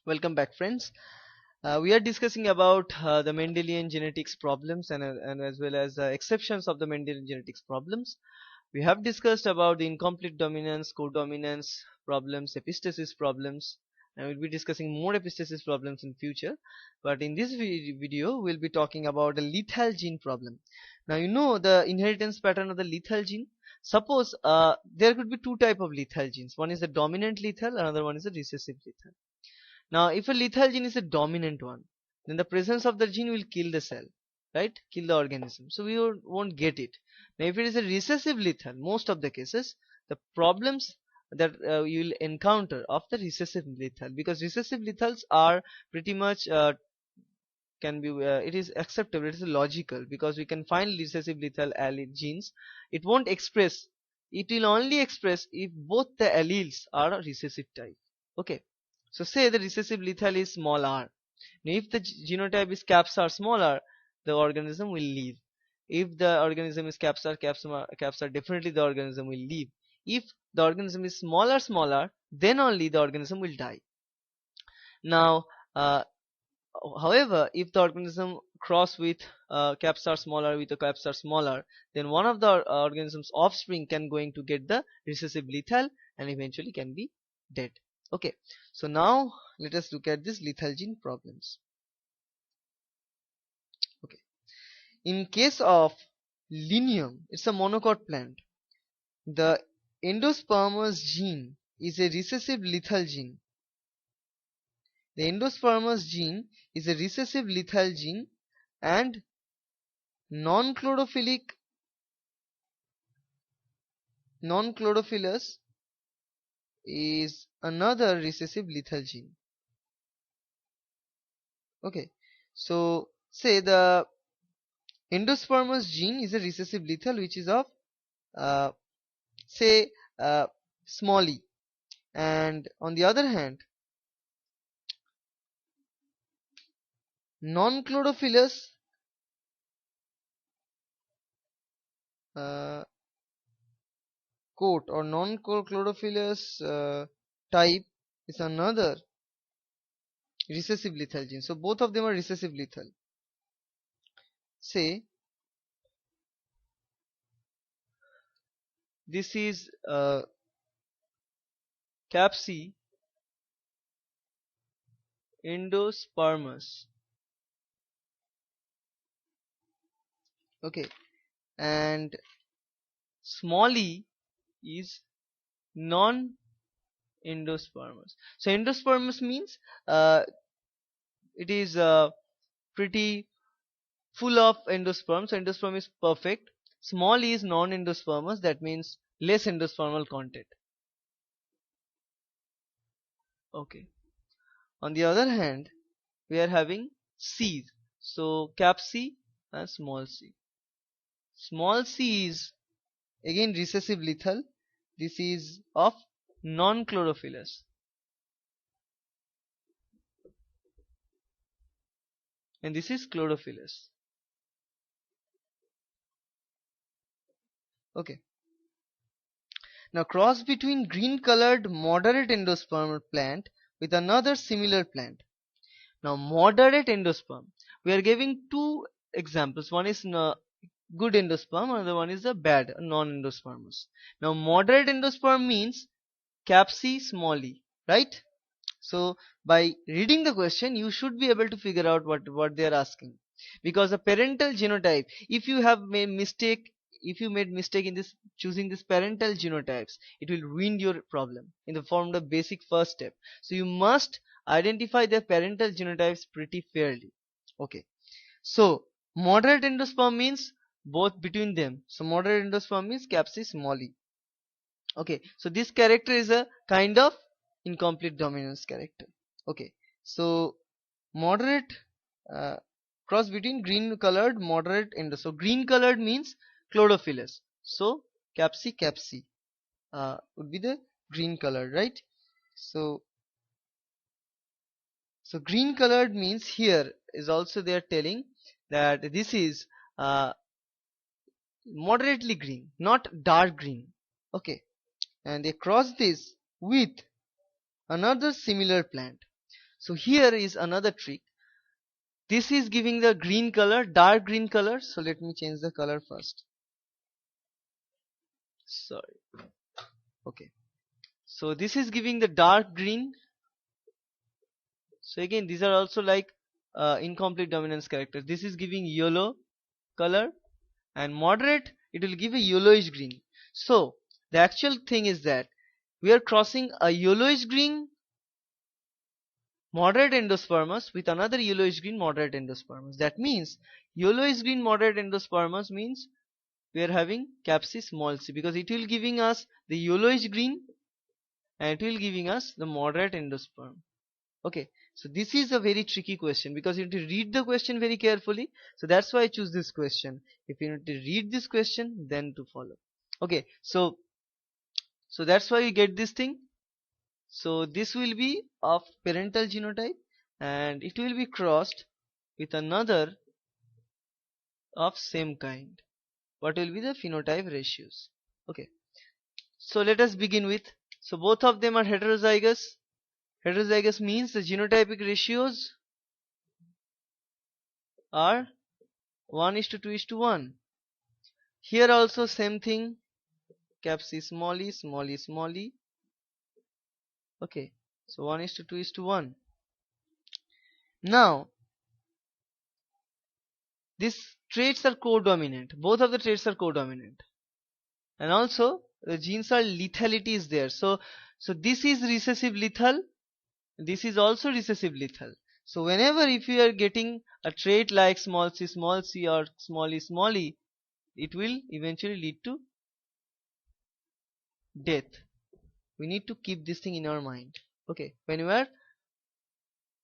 Welcome back, friends. We are discussing about the Mendelian genetics problems and as well as exceptions of the Mendelian genetics problems. We have discussed about the incomplete dominance, codominance problems, epistasis problems, and we'll be discussing more epistasis problems in future. But in this video, we'll be talking about the lethal gene problem. Now, you know the inheritance pattern of the lethal gene. Suppose there could be two type of lethal genes. One is the dominant lethal, another one is the recessive lethal. Now, if a lethal gene is a dominant one, then the presence of the gene will kill the cell, right? Kill the organism. So we won't get it. Now, if it is a recessive lethal, most of the cases, the problems that you will encounter of the recessive lethal, because recessive lethals are pretty much can be it is acceptable, it is logical, because we can find recessive lethal allele genes. It won't express, it will only express if both the alleles are a recessive type. Okay, so say the recessive lethal is small r. Now if the genotype is caps r small r, the organism will live. If the organism is caps r definitely the organism will live. If the organism is smaller, then only the organism will die. Now however, if the organism cross with caps are smaller with a caps are smaller, then one of the organism's offspring can going to get the recessive lethal and eventually can be dead. Okay, so now let us look at this lethal gene problems. Okay, in case of Linium, it's a monocot plant. The endospermous gene is a recessive lethal gene. The endospermous gene is a recessive lethal gene, and non-chlorophyllous is another recessive lethal gene. Okay, so say the endospermous gene is a recessive lethal which is of uh, say small e, and on the other hand non-chlorophyllous coat or non-chlorophyllous type is another recessive lethal gene. So both of them are recessive lethal. Say this is Capsi endospermous. Okay, and small e is non-endospermous. So endospermous means it is pretty full of endosperm. So endosperm is perfect. Small e is non-endospermous. That means less endospermal content. Okay. On the other hand, we are having C. So cap C and small c. Small c is again recessive lethal. This is of non-chlorophyllous, and this is chlorophyllous. Okay. Now cross between green colored moderate endosperm plant with another similar plant. Now moderate endosperm, we are giving two examples. One is good endosperm, another one is a bad non-endospermous. Now moderate endosperm means Capsi small e, right? So by reading the question, you should be able to figure out what they are asking, because the parental genotype, if you have made mistake, if you made mistake in this choosing this parental genotypes, it will ruin your problem in the form of basic first step. So you must identify the parental genotypes pretty fairly. Okay, so moderate endosperm means both between them. So moderate endosperm means Capsi small e. Okay, so this character is a kind of incomplete dominance character. Okay, so moderate uh, cross between green colored moderate endo. So green colored means chlorophyllous. So capsi would be the green colored, right? So green colored means here is also they are telling that this is moderately green, not dark green. Okay, and they cross this with another similar plant. So here is another trick. This is giving the green color, dark green color. So let me change the color first. Sorry. Okay. So this is giving the dark green. So again, these are also like incomplete dominance characters. This is giving yellow color, and moderate, it will give a yellowish green. So the actual thing is that we are crossing a yellowish green moderate endospermous with another yellowish green moderate endospermous. That means yellowish green moderate endospermous means we are having Kappsi small c, because it will giving us the yellowish green and it will giving us the moderate endosperm. Okay, so this is a very tricky question because you need to read the question very carefully. So that's why I choose this question. If you need to read this question, then to follow. Okay, so that's why you get this thing. So this will be of parental genotype and it will be crossed with another of same kind. What will be the phenotype ratios? Okay, so let us begin with, so both of them are heterozygous. Heterozygous means the genotypic ratios are 1:2:1. Here also same thing, Kappsi small e, small e, small e. Okay, so 1:2:1. Now these traits are codominant. Both of the traits are codominant, and also the genes are lethality is there. So this is recessive lethal. This is also recessive lethal. So whenever if you are getting a trait like small c or small e, it will eventually lead to death. We need to keep this thing in our mind. Okay, when we are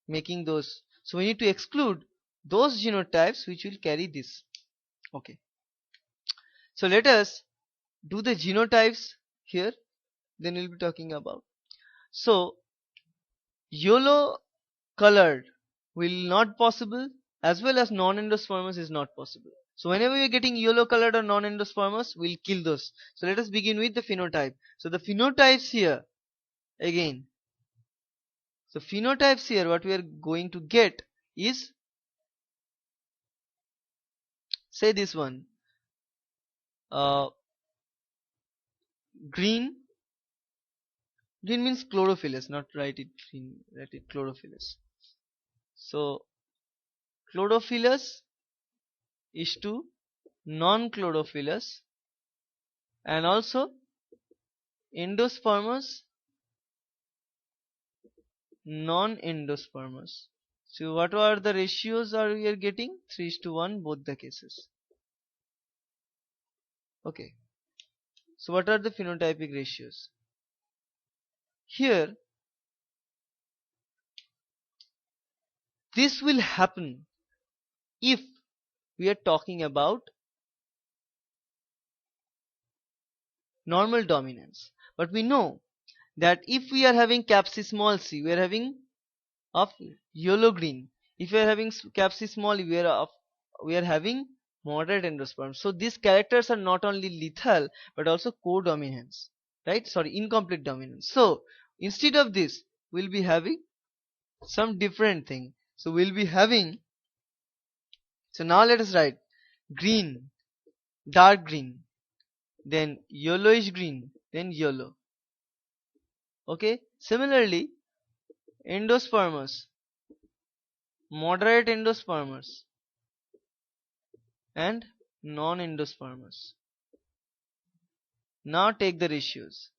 making those, so we need to exclude those genotypes which will carry this. Okay, so let us do the genotypes here, then we'll be talking about. So yellow colored will not possible, as well as non-endospermous is not possible. So whenever you're getting yellow colored or non-endospermous, we'll kill those. So let us begin with the phenotype. So the phenotypes here again, so phenotypes here what we are going to get is, say this one, uh, green. Green means chlorophyllus, not write it green, write it chlorophyllus. So chlorophyllus is to non-chlorophyllus, and also endospermous, non-endospermous. So what are the ratios are we are getting? 3:1 both the cases. Okay. So what are the phenotypic ratios? Here this will happen if we are talking about normal dominance. But we know that if we are having Kappsi small c, we are having of yellow green. If we are having Kappsi small e, we are having moderate endosperm. So these characters are not only lethal but also codominance, right? Sorry, incomplete dominance. So instead of this, we'll be having some different thing. So we'll be having. So now let us write green, dark green, then yellowish green, then yellow. Okay. Similarly, endospermous, moderate endospermous, and non-endospermous. Now take the ratios.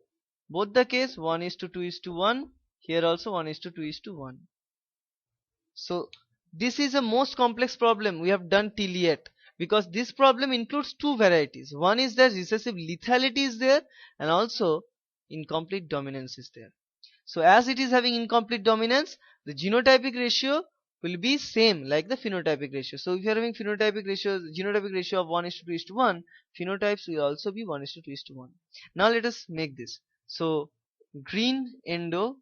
Both the case 1:2:1. Here also 1:2:1. So this is a most complex problem we have done till yet, because this problem includes two varieties. One is that recessive lethality is there, and also incomplete dominance is there. So as it is having incomplete dominance, the genotypic ratio will be same like the phenotypic ratio. So if you are having genotypic ratio of 1:2:1, phenotypes will also be 1:2:1. Now let us make this. So green endo,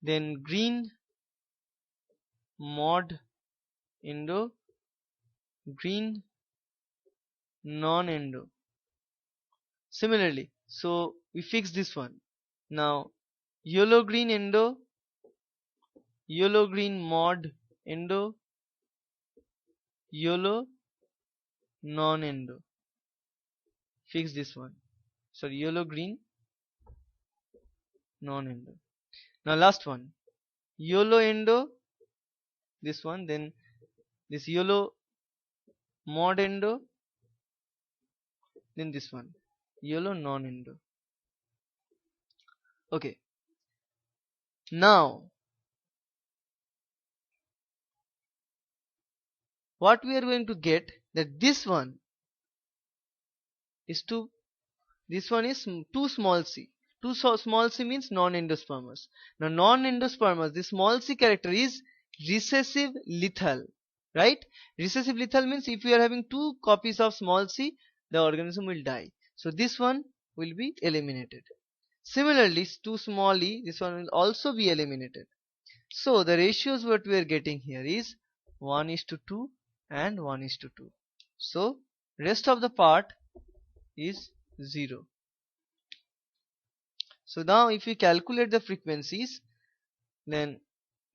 then green mod endo, green non-endo. Similarly, so we fix this one. Now yellow green endo, yellow green mod endo, yellow non endo. Fix this one. Sorry, yellow green non endo. Now last one, yellow endo, this one, then this yellow mod endo, then this one, yellow non endo. Okay, now what we are going to get, that this one is too, this one is too small c. Too small c means non-endospermous. Now non-endospermous, this small c character is recessive lethal, right? Recessive lethal means if we are having two copies of small c, the organism will die. So this one will be eliminated. Similarly, too small e, this one will also be eliminated. So the ratios what we are getting here is 1:2 and 1:2. So rest of the part is 0. So now if we calculate the frequencies, then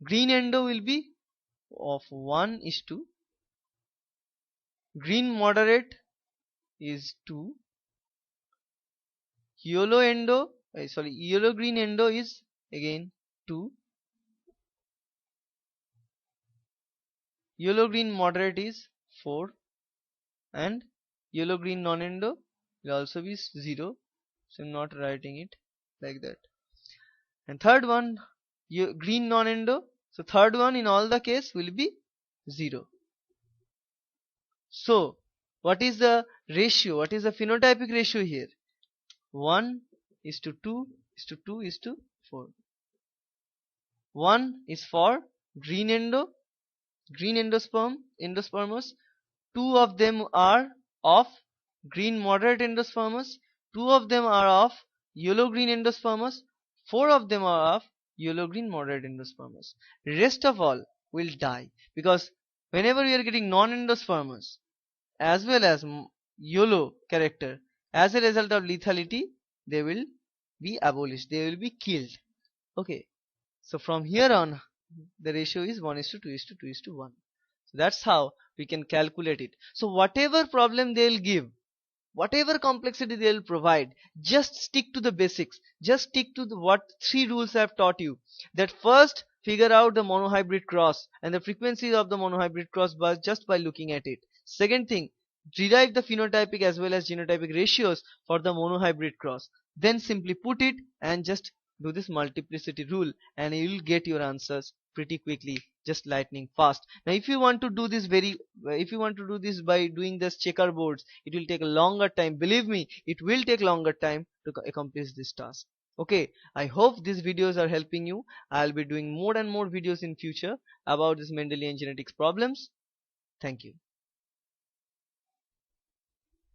green endo will be of 1:2, green moderate is 2, yellow endo, yellow green endo is again 2, yellow green moderate is 4, and yellow green non endo will also be 0. So I'm not writing it like that. And third one, green non endo, so third one in all the case will be 0. So what is the ratio, what is the phenotypic ratio here? 1:2 is to 2 is to 4. 1 is for green endo, green endospermous. Two of them are of green moderate endospermous, two of them are of yellow green endospermous, four of them are of yellow green moderate endospermous. Rest of all will die, because whenever we are getting non endospermous as well as yellow character, as a result of lethality, they will be abolished, they will be killed. Okay, so from here on the ratio is 1:2:2:1. So that's how we can calculate it. So whatever problem they'll give, whatever complexity they'll provide, just stick to the basics, just stick to what three rules I've taught you. That first, figure out the monohybrid cross and the frequencies of the monohybrid cross just by looking at it. Second thing, derive the phenotypic as well as genotypic ratios for the monohybrid cross, then simply put it and just do this multiplicity rule, and you will get your answers pretty quickly, just lightning fast. Now if you want to do this by doing this checkerboards, it will take a longer time. Believe me, it will take longer time to accomplish this task. Okay, I hope these videos are helping you. I'll be doing more and more videos in future about this Mendelian genetics problems. Thank you.